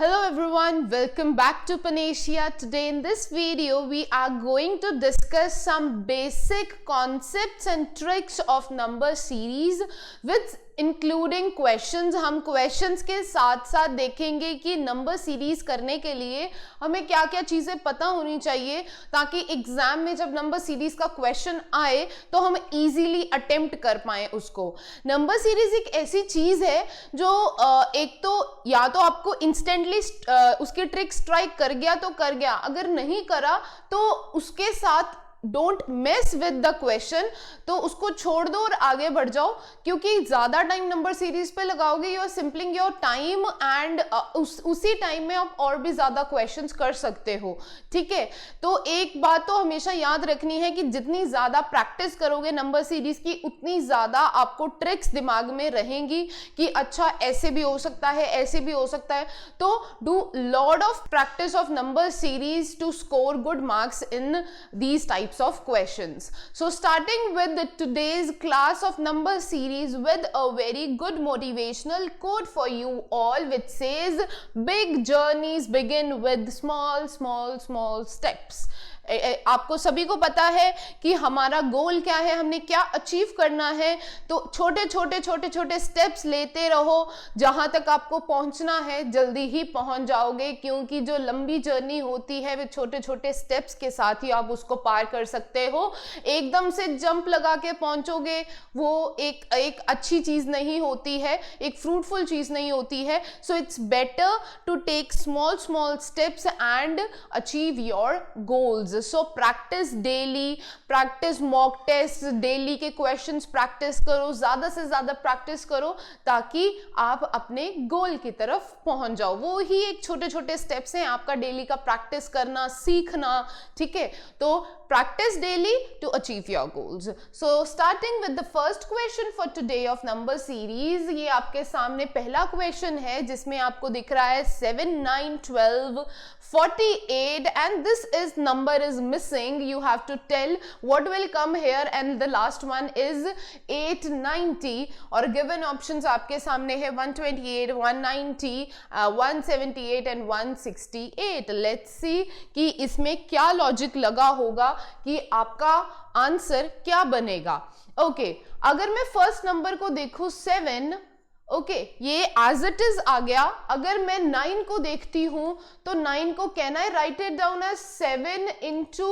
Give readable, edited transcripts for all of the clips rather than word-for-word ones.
Hello everyone, welcome back to Panacea. Today in this video we are going to discuss some basic concepts and tricks of number series with including questions. हम questions के साथ साथ देखेंगे कि number series करने के लिए हमें क्या क्या चीजें पता होनी चाहिए ताकि एग्जाम में जब नंबर सीरीज का क्वेश्चन आए तो हम इजीली अटेम्प्ट कर पाए उसको. नंबर सीरीज एक ऐसी चीज है जो एक तो या तो आपको इंस्टेंटली उसकी ट्रिक्स ट्राई कर गया तो कर गया, अगर नहीं करा तो उसके साथ don't mess with the question, तो उसको छोड़ दो और आगे बढ़ जाओ, क्योंकि ज्यादा टाइम नंबर सीरीज पे लगाओगे you are sampling your time and उसी टाइम में आप और भी ज्यादा क्वेश्चंस कर सकते हो. ठीक है, तो एक बात तो हमेशा याद रखनी है कि जितनी ज्यादा प्रैक्टिस करोगे नंबर सीरीज की उतनी ज्यादा आपको ट्रिक्स दिमाग में रहेंगी कि अच्छा ऐसे भी हो सकता है, ऐसे भी हो सकता है. तो do lot of practice of number series to score good marks in these types of questions. So starting with today's class of number series with a very good motivational quote for you all, which says big journeys begin with small steps. आपको सभी को पता है कि हमारा गोल क्या है, हमने क्या अचीव करना है, तो छोटे स्टेप्स लेते रहो. जहां तक आपको पहुंचना है जल्दी ही पहुंच जाओगे, क्योंकि जो लंबी जर्नी होती है वो छोटे स्टेप्स के साथ ही आप उसको पार कर सकते हो. एकदम से जंप लगा के पहुंचोगे वो एक अच्छी चीज नहीं होती है, एक फ्रूटफुल चीज नहीं होती है. So it's better to take small steps and achieve your goals. So practice daily, practice mock test, daily के क्वेश्चंस प्रैक्टिस करो, ज्यादा से ज्यादा प्रैक्टिस करो ताकि आप अपने गोल की तरफ पहुंच जाओ. वो ही एक छोटे स्टेप्स हैं आपका डेली का प्रैक्टिस करना, सीखना. ठीक है, तो practice daily to achieve your goals. So starting with the first question for today of number series, ये आपके सामने पहला क्वेश्चन है जिसमें आपको दिख रहा है 7, 9, 12, 48 and this is number is missing. You have to tell what will come here and the last one is 890 और given options आपके सामने है 128, 190, 178 and 168. Let's see कि इसमें क्या लॉजिक लगा होगा कि आपका आंसर क्या बनेगा. ओके, अगर मैं फर्स्ट नंबर को देखूं 7, ओके, ये एज इट इज आ गया. अगर मैं 9 को देखती हूं तो 9 को can I write it down as 7 into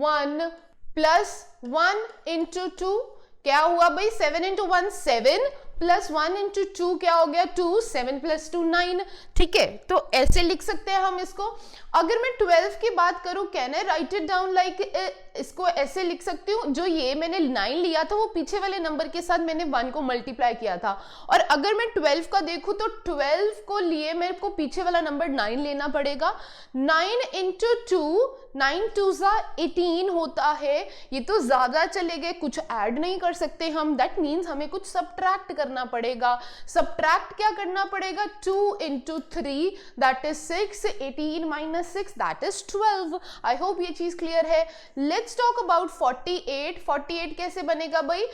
1 plus 1 into 2. क्या हुआ भाई, 7 into 1 7 प्लस 1 into 2 क्या हो गया 2, 7 plus 2 9. ठीक है, तो ऐसे लिख सकते हैं हम इसको. अगर मैं 12 की बात करूं can I write it down like, इसको ऐसे लिख सकती हूँ, जो ये मैंने 9 लिया था वो पीछे वाले नंबर के साथ मैंने 1 को मल्टीप्लाई किया था. और अगर मैं 12 का देखूं तो 12 को लिए मेरे को पीछे वाला नंबर 9 लेना पड़ेगा. 9 into 2, 9 2s 18 होता है. ये तो ज्यादा चले गए, कुछ ऐड नहीं कर सकते हम. दैट मीन्स हमें कुछ सब्ट्रैक्ट करना पड़ेगा. सब्ट्रैक्ट क्या करना पड़ेगा, 2 into 3 that is 6, 18 minus 6 that is 12. I hope ये चीज क्लियर है. Let's talk about 48. 48 कैसे बनेगा भाई,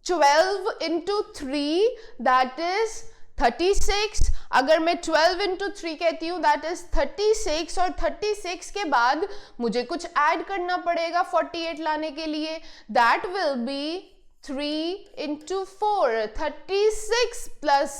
12 into 3 दैट इज 36. अगर मैं 12 into 3 कहती हूँ दैट इज 36 और 36 के बाद मुझे कुछ ऐड करना पड़ेगा 48 लाने के लिए. That will be 3 into 4. 36 plus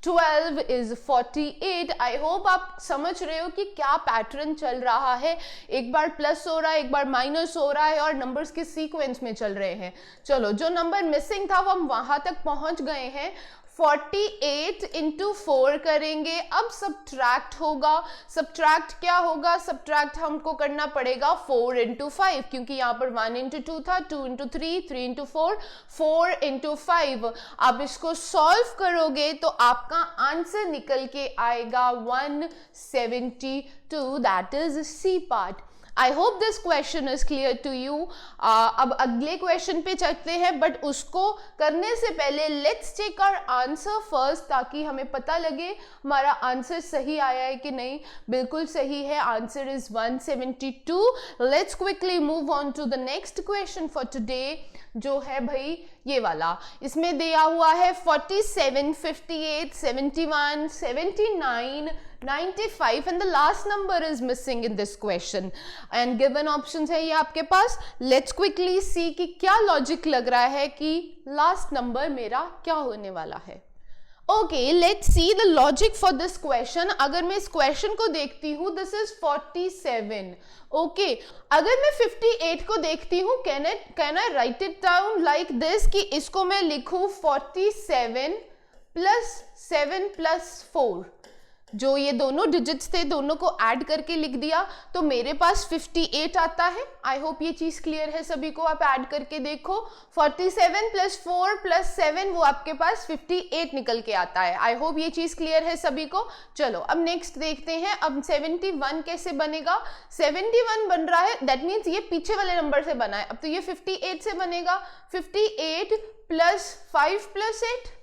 12 is 48. I hope आप समझ रहे हो कि क्या पैटर्न चल रहा है. एक बार प्लस हो रहा है, एक बार माइनस हो रहा है और नंबर्स के सीक्वेंस में चल रहे हैं. चलो, जो नंबर मिसिंग था वो हम वहां तक पहुंच गए हैं. 48 into 4 करेंगे. अब सब्ट्रैक्ट होगा. सब्ट्रैक्ट क्या होगा, सब्ट्रैक्ट हमको करना पड़ेगा 4 into 5, क्योंकि यहाँ पर 1 into 2 था, 2 into 3, 3 into 4, 4 into 5. आप इसको सॉल्व करोगे तो आपका आंसर निकल के आएगा 172. That is C part. I hope this question is clear to you. अब अगले क्वेश्चन पे चलते हैं, बट उसको करने से पहले let's check our answer first, ताकि हमें पता लगे हमारा आंसर सही आया है कि नहीं. बिल्कुल सही है, answer is 172. Let's quickly move on to the next question for today. जो है भाई ये वाला, इसमें दिया हुआ है 47, 58, 71, 79, 95 and the last number is missing in this question and given options है ये आपके पास. Let's quickly see कि क्या logic लग रहा है कि last number मेरा क्या होने वाला है. Okay, let's see the logic for this question. अगर मैं इस question को देखती हूँ, this is 47. Okay, अगर मैं 58 को देखती हूँ, can I write it down like this कि इसको मैं लिखूँ 47 plus 7 plus 4. जो ये दोनों डिजिट्स थे दोनों को ऐड करके लिख दिया तो मेरे पास 58 आता है. आई होप ये चीज क्लियर है सभी को. आप ऐड करके देखो 47 प्लस 4 प्लस 7 वो आपके पास 58 निकल के आता है. आई होप ये चीज क्लियर है सभी को. चलो अब नेक्स्ट देखते हैं. अब 71 कैसे बनेगा. 71 बन रहा है, दैट मीन्स ये पीछे वाले नंबर से बना है. अब तो ये 58 से बनेगा. 58 प्लस 5 प्लस 8,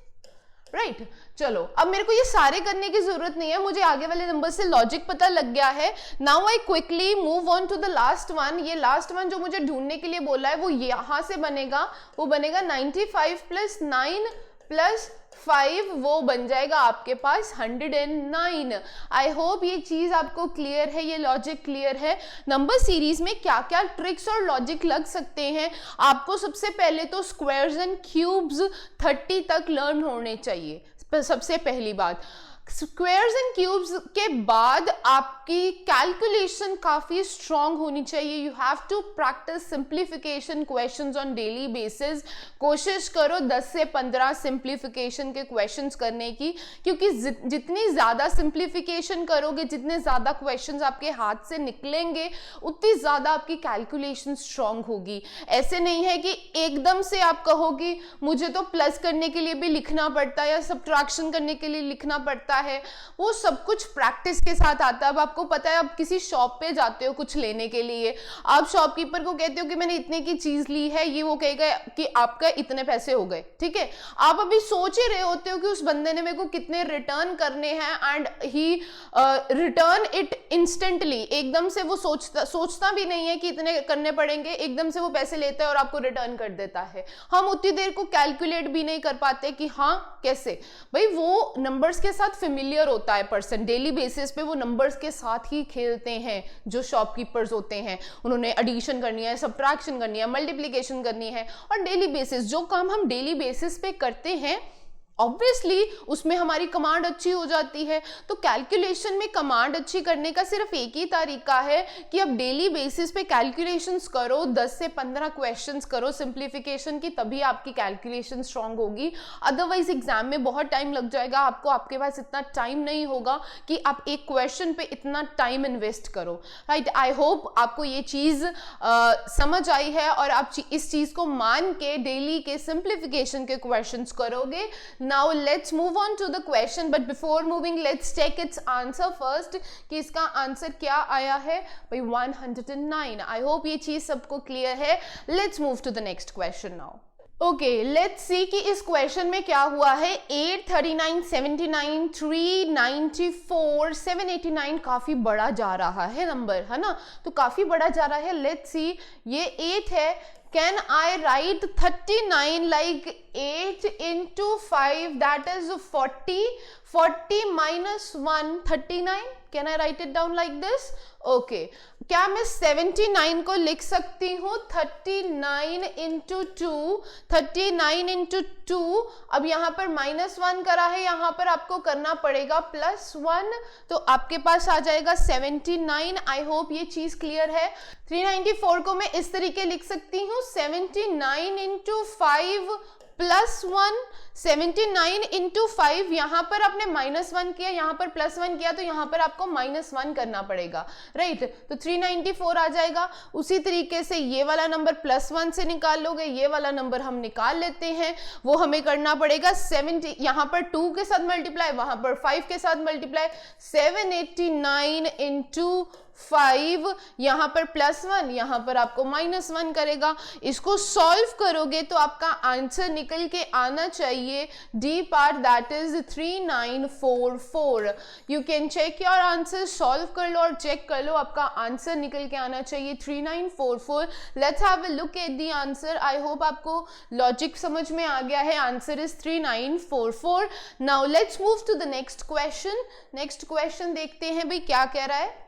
राइट. चलो अब मेरे को ये सारे करने की जरूरत नहीं है, मुझे आगे वाले नंबर से लॉजिक पता लग गया है. Now I quickly move on to the last one. ये लास्ट वन जो मुझे ढूंढने के लिए बोला है वो यहां से बनेगा. वो बनेगा 95 प्लस 9 प्लस 5, वो बन जाएगा आपके पास 109. आई होप ये चीज आपको क्लियर है, ये लॉजिक क्लियर है. नंबर सीरीज में क्या क्या ट्रिक्स और लॉजिक लग सकते हैं. आपको सबसे पहले तो स्क्वायर्स एंड क्यूब्स 30 तक लर्न होने चाहिए. सबसे पहली बात, स्क्वायर्स एंड क्यूब्स के बाद आपकी कैलकुलेशन काफी स्ट्रांग होनी चाहिए. You have to practice simplification questions on daily basis. कोशिश करो 10 से 15 सिंप्लीफिकेशन के क्वेश्चंस करने की, क्योंकि जितनी ज्यादा सिंप्लीफिकेशन करोगे, जितने ज्यादा क्वेश्चंस आपके हाथ से निकलेंगे, उतनी ज्यादा आपकी कैलकुलेशन स्ट्रांग होगी. ऐसे नहीं है कि एकदम से आप कहोगे मुझे तो प्लस करने के लिए भी लिखना पड़ता है या सब्ट्रैक्शन करने के लिए लिखना पड़ता है. वो सब कुछ प्रैक्टिस के साथ आता है. अब आपको पता है, आप किसी शॉप पे जाते हो कुछ लेने के लिए, आप शॉपकीपर को कहते हो कि मैंने इतने की चीज ली है, ये वो कहेगा कि आपका इतने पैसे हो गए. ठीक है, आप अभी सोच ही रहे होते हो कि उस बंदे ने मेरे को कितने रिटर्न करने हैं and he return it instantly. एकदम से वो सोचता भी नहीं है कि इतने करने पड़ेंगे, एकदम से वो पैसे लेता है और आपको रिटर्न कर देता है. हम उतनी देर को कैलकुलेट भी नहीं कर पाते कि हाँ कैसे. भाई वो नंबर्स के साथ फेमिलियर होता है पर्सन, डेली बेसिस पे वो नंबर्स के साथ ही खेलते हैं. जो शॉपकीपर्स होते हैं उन्होंने एडिशन करनी है, सब्ट्रैक्शन करनी है, मल्टीप्लिकेशन करनी है, और डेली बेसिस जो काम हम डेली बेसिस पे करते हैं ऑब्वियसली उसमें हमारी कमांड अच्छी हो जाती है. तो कैलकुलेशन में कमांड अच्छी करने का सिर्फ एक ही तरीका है कि आप डेली बेसिस पे कैलकुलेशंस करो, 10 से 15 क्वेश्चंस करो सिंप्लीफिकेशन की, तभी आपकी कैलकुलेशन स्ट्रांग होगी. अदरवाइज एग्जाम में बहुत टाइम लग जाएगा आपको, आपके पास इतना टाइम नहीं होगा कि आप एक क्वेश्चन पे इतना टाइम इन्वेस्ट करो. राइट, आई होप आपको ये चीज समझ आई है और आप इस चीज को मान के डेली के सिंप्लीफिकेशन के क्वेश्चंस करोगे. Now let's move on to the question, but before moving let's check its answer first कि इसका आंसर क्या आया है भाई 109. I hope ये चीज सबको क्लियर है. Let's move to the next question now. Okay, let's see कि इस क्वेश्चन में क्या हुआ है. 8, 39, 79, 394, 789 काफी बड़ा जा रहा है नंबर, है ना, तो काफी बड़ा जा रहा है. Let's see, ये 8 है. Can I write 39 like 8 into 5, that is 40. 40 minus 1, 39. Can I write it down like this? Okay. क्या मैं 79 को लिख सकती हूँ 39 into 2, 39 into 2. अब यहाँ पर -1 करा है, यहाँ पर आपको करना पड़ेगा +1, तो आपके पास आ जाएगा 79. आई होप ये चीज क्लियर है. 394 को मैं इस तरीके लिख सकती हूँ 79 into 5 +1. 79 into 5, यहाँ पर आपने -1 किया, यहाँ पर +1 किया, तो यहाँ पर आपको -1 करना पड़ेगा. राइट, तो 394 आ जाएगा. उसी तरीके से ये वाला नंबर +1 से निकाल लोगे, ये वाला नंबर हम निकाल लेते हैं. वो हमें करना पड़ेगा 70, यहाँ पर 2 के साथ मल्टीप्लाई, वहां पर 5 के साथ मल्टीप्लाई. 789 into 5, यहाँ पर +1, यहाँ पर आपको -1 करेगा. इसको सॉल्व करोगे तो आपका आंसर निकल के आना चाहिए चाहिए D part, that is 3944। You can check your answer, solve कर लो और चेक कर लो, आपका आंसर निकल के आना चाहिए 3944। Let's have a look at the answer. I hope आपको लॉजिक समझ में आ गया है। Answer is 3944। Now let's move to the next question. Next question देखते हैं भाई क्या कह रहा है।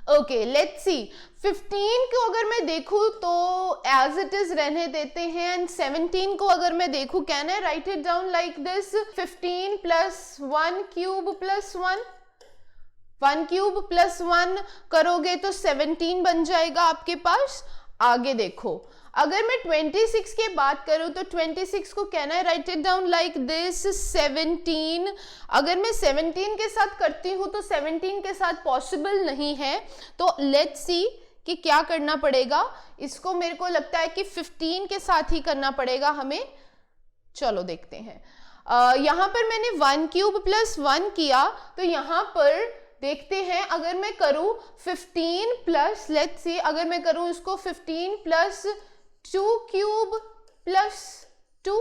Okay, let's see. 15 को अगर मैं देखूं तो एज इट इज रहने देते हैं, एंड 17 को अगर मैं देखूं, can I write it down like this, 15 plus 1 cube plus 1, 1 cube plus 1 करोगे तो 17 बन जाएगा आपके पास। आगे देखो, अगर मैं 26 की बात करूं तो 26 को can I write it down like this 17। अगर मैं 17 के साथ करती हूं तो 17 के साथ पॉसिबल नहीं है, तो लेट्स सी कि क्या करना पड़ेगा। इसको मेरे को लगता है कि 15 के साथ ही करना पड़ेगा हमें। चलो देखते हैं। यहां पर मैंने 1 क्यूब प्लस 1 किया, तो यहां पर देखते हैं अगर मैं करूं 15 प्लस, लेट्स सी अगर मैं करूं इसको 15 plus 2 cube plus 2,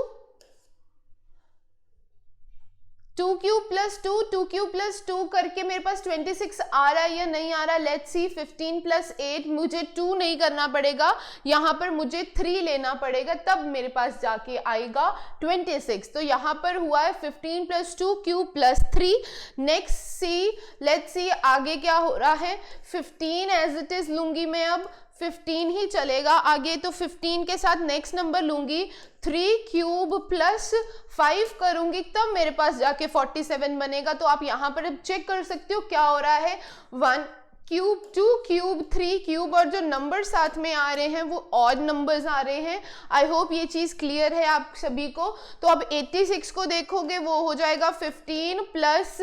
2 cube plus 2, 2 cube plus 2 करके मेरे पास 26 आ रहा है या नहीं आ रहा। Let's see. 15 प्लस 8, मुझे 2 नहीं करना पड़ेगा, यहाँ पर मुझे 3 लेना पड़ेगा, तब मेरे पास जाके आएगा 26। तो यहाँ पर हुआ है 15 plus 2 cube plus 3। Next C, let's see आगे क्या हो रहा है। 15 एज इट इज लूंगी मैं, अब 15 ही चलेगा आगे, तो 15 के साथ नेक्स्ट नंबर लूंगी, 3 क्यूब प्लस 5 करूंगी, तब मेरे पास जाके 47 बनेगा। तो आप यहाँ पर चेक कर सकते हो क्या हो रहा है। 1 क्यूब, 2 क्यूब, 3 क्यूब, और जो नंबर साथ में आ रहे हैं वो ऑड नंबर्स आ रहे हैं। आई होप ये चीज क्लियर है आप सभी को। तो अब 86 को देखोगे, वो हो जाएगा 15 plus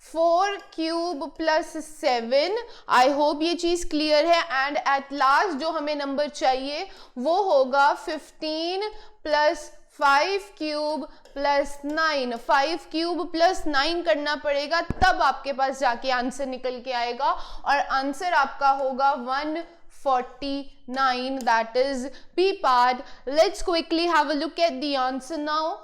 4 cube plus 7। I hope ये चीज क्लियर है। एंड एट लास्ट जो हमें नंबर चाहिए वो होगा 15 plus 5 cube plus 9। 5 cube plus 9 करना पड़ेगा, तब आपके पास जाके आंसर निकल के आएगा, और आंसर आपका होगा 149, that is B part. Let's quickly have a look at the answer now.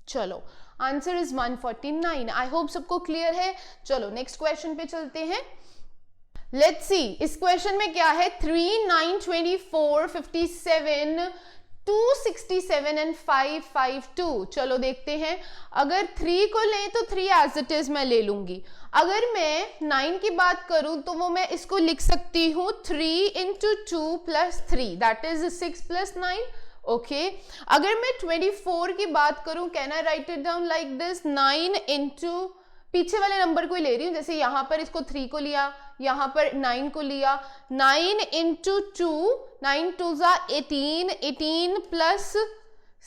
चलो, आंसर इज 149। आई होप सबको क्लियर है। चलो नेक्स्ट क्वेश्चन पे चलते हैं। लेट्स सी, इस क्वेश्चन में क्या है। 3, 9, 24, 57, 267 एंड 552। चलो देखते हैं। अगर 3 को लें तो 3 एज इट इज मैं ले लूंगी। अगर मैं 9 की बात करूं तो वो मैं इसको लिख सकती हूँ 3 into 2 plus 3, that is 6 plus 9। Okay, अगर मैं 24 की बात करूं, can I write it down like this 9 into, पीछे वाले नंबर को ही ले रही हूं, जैसे यहां पर इसको 3 को लिया, यहां पर 9 को लिया, 9 इंटू 2, 9 2 जा 18, 18 प्लस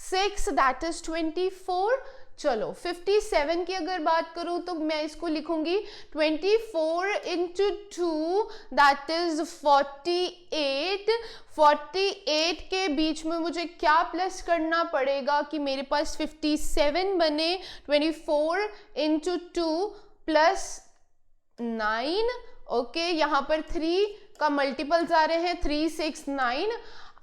6 दैट इज 24। चलो 57 की अगर बात करूं तो मैं इसको लिखूंगी 24 इंटू 2 दैट इज 48। 48 के बीच में मुझे क्या प्लस करना पड़ेगा कि मेरे पास 57 बने। 24 इंटू 2 प्लस 9। ओके, यहाँ पर 3 का मल्टीपल्स आ रहे हैं, 3 6 9,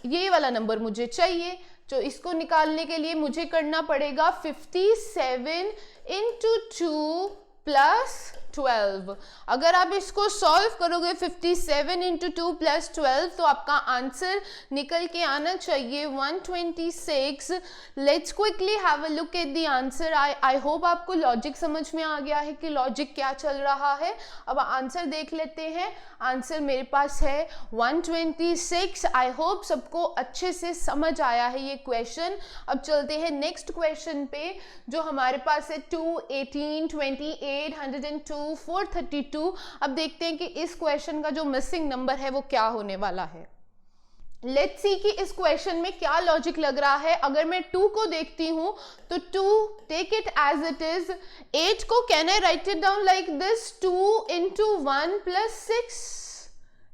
ये वाला नंबर मुझे चाहिए। तो इसको निकालने के लिए मुझे करना पड़ेगा 57 इंटू 2 प्लस 12। अगर आप इसको सॉल्व करोगे 57 इंटू 2 प्लस 12 तो आपका आंसर निकल के आना चाहिए 126। Let's quickly have a look at the answer. I hope आपको लॉजिक समझ में आ गया है कि लॉजिक क्या चल रहा है। अब आंसर देख लेते हैं। आंसर मेरे पास है 126। आई होप सबको अच्छे से समझ आया है ये क्वेश्चन। अब चलते हैं नेक्स्ट क्वेश्चन पे जो हमारे पास है 2, 18, 28, 102, 432। अब देखते हैं कि इस क्वेश्चन का जो मिसिंग नंबर है वो क्या होने वाला है। लेट्स सी कि इस क्वेश्चन में क्या लॉजिक लग रहा है। अगर मैं 2 को देखती हूं तो 2 take it as it is. 8 को can I write it down like this 2 into 1 plus 6।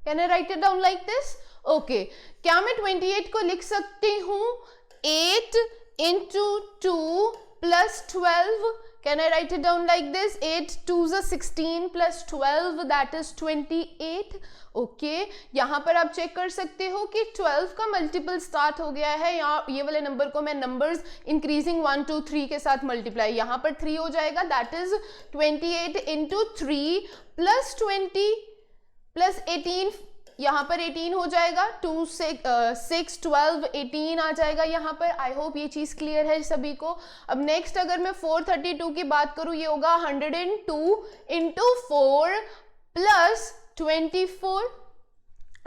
Can I write it down like this? Okay, क्या मैं 28 को लिख सकती हूं 8 into 2 plus 12? Can I write it down like this? 8 2s are 16 plus 12 that is 28. Okay यहाँ पर आप check कर सकते हो कि 12 का मल्टीपल स्टार्ट हो गया है. यहाँ ये वाले नंबर को मैं नंबर्स इंक्रीजिंग 1 2 3 के साथ मल्टीप्लाई, यहाँ पर 3 हो जाएगा. That is 28 into 3 plus 20 plus 18, यहाँ पर 18 हो जाएगा. 2 6 12 18 आ जाएगा यहाँ पर. आई होप ये चीज क्लियर है सभी को. अब नेक्स्ट अगर मैं 432 की बात करूं, ये होगा 102 इंटू 4 प्लस 24.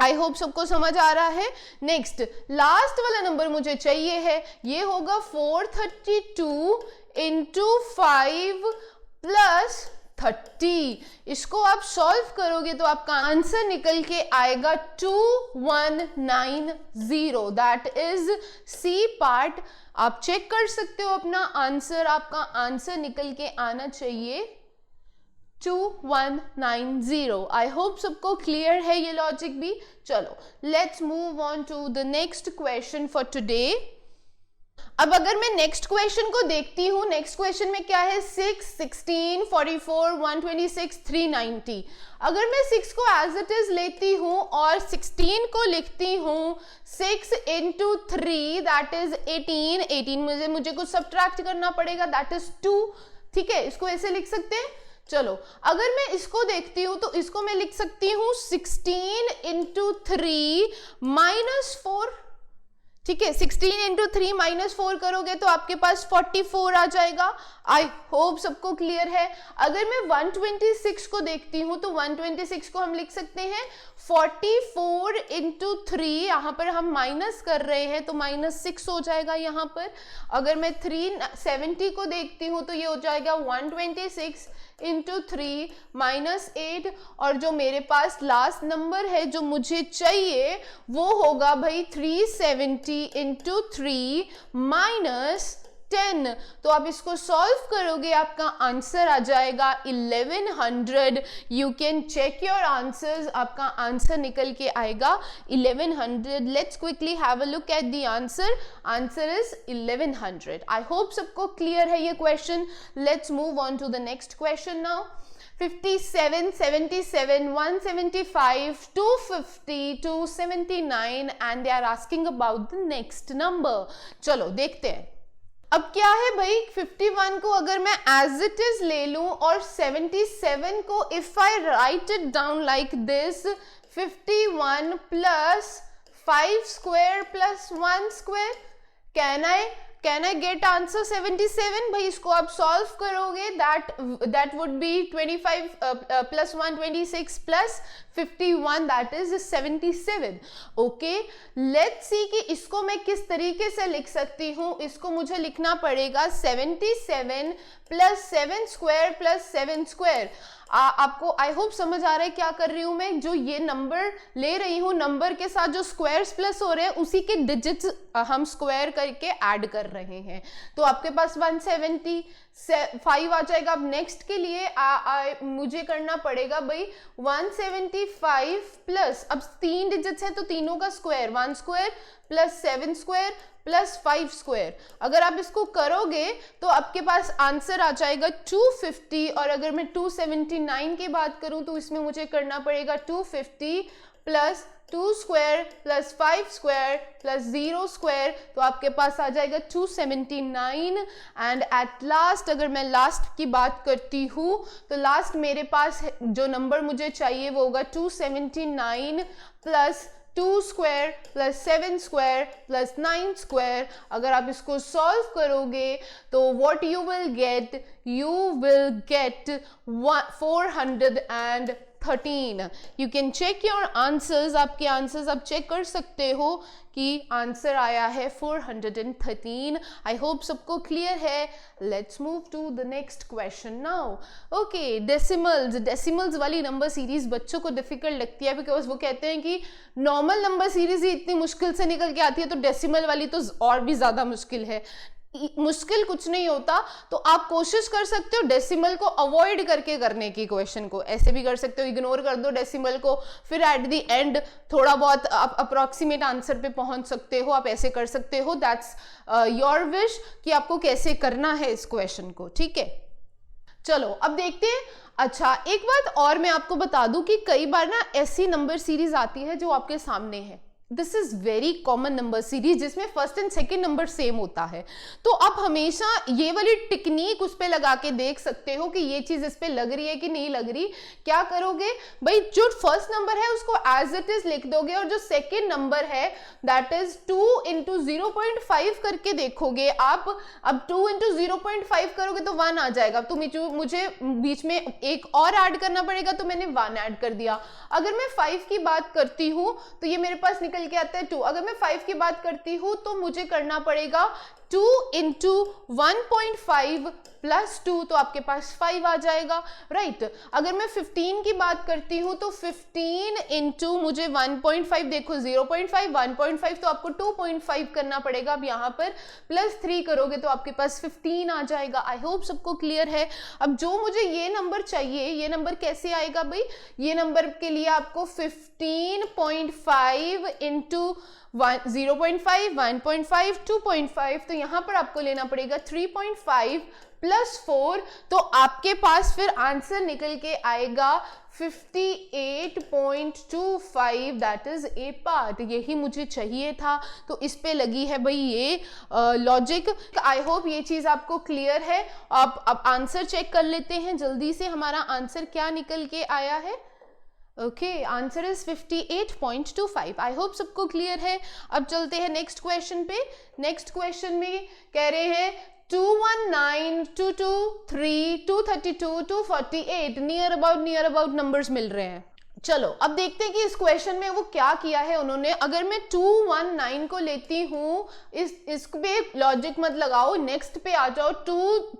आई होप सबको समझ आ रहा है. नेक्स्ट लास्ट वाला नंबर मुझे चाहिए है, ये होगा 432 इंटू 5 प्लस 30. इसको आप सॉल्व करोगे तो आपका आंसर निकल के आएगा 2190. That is C part. आप चेक कर सकते हो अपना आंसर. आपका आंसर निकल के आना चाहिए 2190. आई होप सबको क्लियर है ये लॉजिक भी. चलो let's move on to the next question for today. अब अगर मैं नेक्स्ट क्वेश्चन को देखती हूं, नेक्स्ट क्वेश्चन में क्या है? 6 16 44 126 390. अगर मैं 6 को एज इट इज लेती हूं और 16 को लिखती हूं 6 इंटू 3 दैट इज 18. 18 मुझे कुछ सब्ट्रैक्ट करना पड़ेगा, दैट इज 2. ठीक है, इसको ऐसे लिख सकते हैं. चलो अगर मैं इसको देखती हूं तो इसको मैं लिख सकती हूं 16 इंटू 3 माइनस 4. ठीक है, 16 इंटू 3 माइनस 4 करोगे तो आपके पास 44 आ जाएगा. आई होप सबको क्लियर है. अगर मैं 126 को देखती हूं तो 126 को हम लिख सकते हैं 44 इंटू 3, यहाँ पर हम माइनस कर रहे हैं तो माइनस 6 हो जाएगा यहाँ पर. अगर मैं 370 को देखती हूँ तो ये हो जाएगा 126 इंटू 3 माइनस 8. और जो मेरे पास लास्ट नंबर है जो मुझे चाहिए वो होगा भाई 370 इंटू 3 माइनस 10. तो आप इसको सॉल्व करोगे, आपका आंसर आ जाएगा 1100. You can check your answers. आपका आंसर निकल के आएगा 1100. Let's quickly have a look at the answer. Answer is 1100. I hope सबको क्लियर है ये question. Let's move on to the next question now. 57 77 175 250 279 and they are asking about the next number. चलो देखते हैं. अब क्या है भाई, 51 को अगर मैं एज इट इज ले लूं और 77 को if I write it down like this 51 plus 5 square plus 1 square, can I get answer 77? भाई इसको आप सॉल्व करोगे that would be 25 plus 1 26 plus 51 that is 77. Okay, let's see कि इसको मैं किस तरीके से लिख सकती हूँ. इसको मुझे लिखना पड़ेगा 77 प्लस 7 स्क्वायर प्लस 7 स्क्वायर. आपको आई होप समझ आ रहा है क्या कर रही हूं मैं. जो ये नंबर ले रही हूं, नंबर के साथ जो स्क्वायर्स प्लस हो रहे हैं उसी के डिजिट्स हम स्क्वायर करके ऐड कर रहे हैं. तो आपके पास 175 आ जाएगा. अब नेक्स्ट के लिए मुझे करना पड़ेगा भाई 175 प्लस, अब 3 डिजिट्स है तो तीनों का square, 1 square plus 7 square plus 5 square. अगर आप इसको करोगे तो आपके पास आंसर आ जाएगा 250. और अगर मैं 279 की बात करूं तो इसमें मुझे करना पड़ेगा 250 plus 2 square plus 5 square plus 0 square. तो आपके पास आ जाएगा 279. एंड एट लास्ट अगर मैं लास्ट की बात करती हूँ तो लास्ट मेरे पास जो नंबर मुझे चाहिए वो होगा 279 plus 2 square plus 7 square plus 9 square. अगर आप इसको सॉल्व करोगे तो what you will get 413. You can check your answers. आपके आंसर्स आप चेक कर सकते हो कि आंसर आया है 413. आई होप सबको क्लियर है. Let's move to the next question now. Okay, decimals वाली नंबर सीरीज बच्चों को डिफिकल्ट लगती है बिकॉज वो कहते हैं कि नॉर्मल नंबर सीरीज ही इतनी मुश्किल से निकल के आती है तो डेसिमल वाली तो और भी ज्यादा मुश्किल है. मुश्किल कुछ नहीं होता, तो आप कोशिश कर सकते हो डेसिमल को अवॉइड करके करने की. क्वेश्चन को ऐसे भी कर सकते हो, इग्नोर कर दो डेसिमल को, फिर एट द एंड थोड़ा बहुत आप अप्रोक्सीमेट आंसर पे पहुंच सकते हो. आप ऐसे कर सकते हो. दैट्स योर विश कि आपको कैसे करना है इस क्वेश्चन को. ठीक है, चलो अब देखते हैं। अच्छा, एक बात और मैं आपको बता दूं कि कई बार ना ऐसी नंबर सीरीज आती है जो आपके सामने है। This is very common number series जिसमें first and second number same होता है। तो आप हमेशा ये वाली टेक्निक उस पे लगा के देख सकते हो कि ये चीज इस पे लग रही है कि नहीं लग रही। क्या करोगे भाई, जो फर्स्ट नंबर है उसको एज इट इज लिख दोगे और जो सेकेंड नंबर है दैट इज 2 into 0.5 करके देखोगे आप। अब 2 into 0.5 करोगे तो 1 आ जाएगा, तो मुझे बीच में एक और ऐड करना पड़ेगा, तो मैंने 1 ऐड कर दिया। अगर मैं 5 की बात करती हूं तो ये मेरे पास निकल के आता है 2। अगर मैं 5 की बात करती हूं तो मुझे करना पड़ेगा 2 into 1.5 प्लस 2, तो आपके पास 5 आ जाएगा, राइट। अगर मैं 15 की बात करती हूं तो 15 into मुझे 1.5, देखो 0.5 1.5 तो आपको 2.5 करना पड़ेगा। अब यहाँ पर प्लस 3 करोगे तो आपके पास 15 आ जाएगा। आई होप सबको क्लियर है। अब जो मुझे ये नंबर चाहिए, ये नंबर कैसे आएगा भाई, ये नंबर के लिए आपको 15.5 into 0.5 1.5 2.5, तो यहां पर आपको लेना पड़ेगा 3.5 प्लस 4, तो आपके पास फिर आंसर निकल के आएगा 58.25, दैट इज ए पार्ट। यही मुझे चाहिए था, तो इस पे लगी है भाई ये लॉजिक। आई होप ये चीज आपको क्लियर है। अब आंसर चेक कर लेते हैं जल्दी से, हमारा आंसर क्या निकल के आया है। Okay, answer is 58.25। I hope सबको क्लियर है। अब चलते हैं नेक्स्ट क्वेश्चन पे। नेक्स्ट क्वेश्चन में कह रहे हैं 219 223 232 248 नियर अबाउट नंबर्स मिल रहे हैं। चलो अब देखते हैं कि इस क्वेश्चन में वो क्या किया है उन्होंने। अगर मैं 219 को लेती हूँ, इस पे लॉजिक मत लगाओ, नेक्स्ट पे आ जाओ।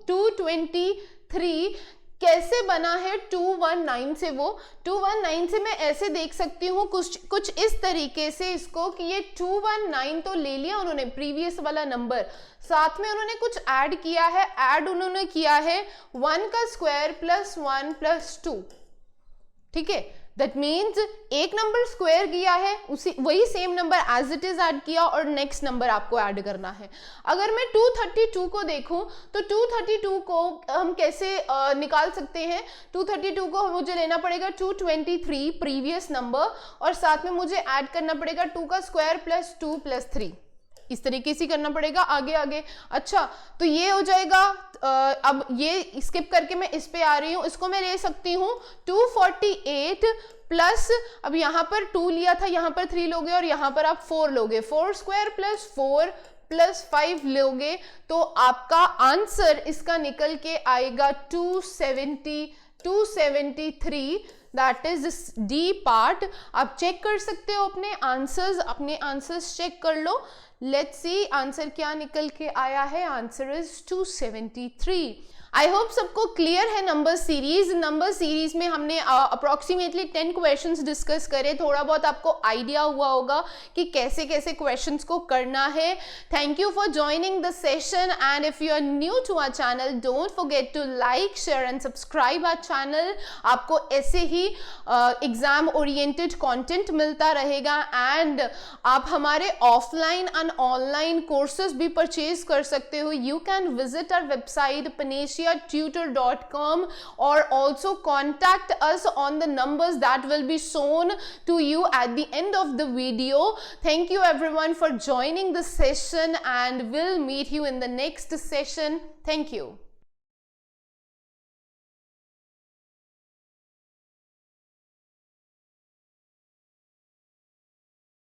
223 कैसे बना है 219 से, वो 219 से मैं ऐसे देख सकती हूँ कुछ इस तरीके से इसको कि ये 219 तो ले लिया उन्होंने प्रीवियस वाला नंबर, साथ में उन्होंने कुछ ऐड किया है। ऐड उन्होंने किया है 1 का स्क्वायर प्लस 1 प्लस 2, ठीक है। दैट मीन्स एक नंबर स्क्वायर किया है, उसी वही same number as it is add किया और नेक्स्ट नंबर आपको ऐड करना है। अगर मैं 232 को देखूं तो 232 को हम कैसे निकाल सकते हैं। 232 को मुझे लेना पड़ेगा 223 प्रीवियस नंबर और साथ में मुझे ऐड करना पड़ेगा 2 का स्क्वायर प्लस 2 प्लस 3, इस तरीके से करना पड़ेगा आगे। अच्छा, तो ये हो जाएगा। अब ये स्किप करके मैं इस पे आ रही हूँ, इसको मैं ले सकती हूँ 248 प्लस, अब यहाँ पर 2 लिया था, यहाँ पर 3 लोगे और यहाँ पर आप 4 लोगे, 4 स्क्वायर प्लस 4 प्लस 5 लोगे, तो आपका आंसर इसका निकल के आएगा 273, दैट इज डी पार्ट। आप चेक कर सकते हो अपने आंसर्स चेक कर लो। लेट्स सी आंसर क्या निकल के आया है। Answer is 273। आई होप सबको क्लियर है। नंबर सीरीज में हमने अप्रोक्सीमेटली 10 क्वेश्चंस डिस्कस करे, थोड़ा बहुत आपको आइडिया हुआ होगा कि कैसे कैसे क्वेश्चंस को करना है। Thank you for joining the session and if you are new to our channel don't forget to like share and subscribe our channel. आपको ऐसे ही एग्जाम ओरिएंटेड कंटेंट मिलता रहेगा एंड आप हमारे ऑफलाइन एंड ऑनलाइन कोर्सेज भी purchase कर सकते हो। You can visit our website panacea-tutor.com or also contact us on the numbers that will be shown to you at the end of the video. Thank you everyone for joining the session and we'll meet you in the next session. Thank you.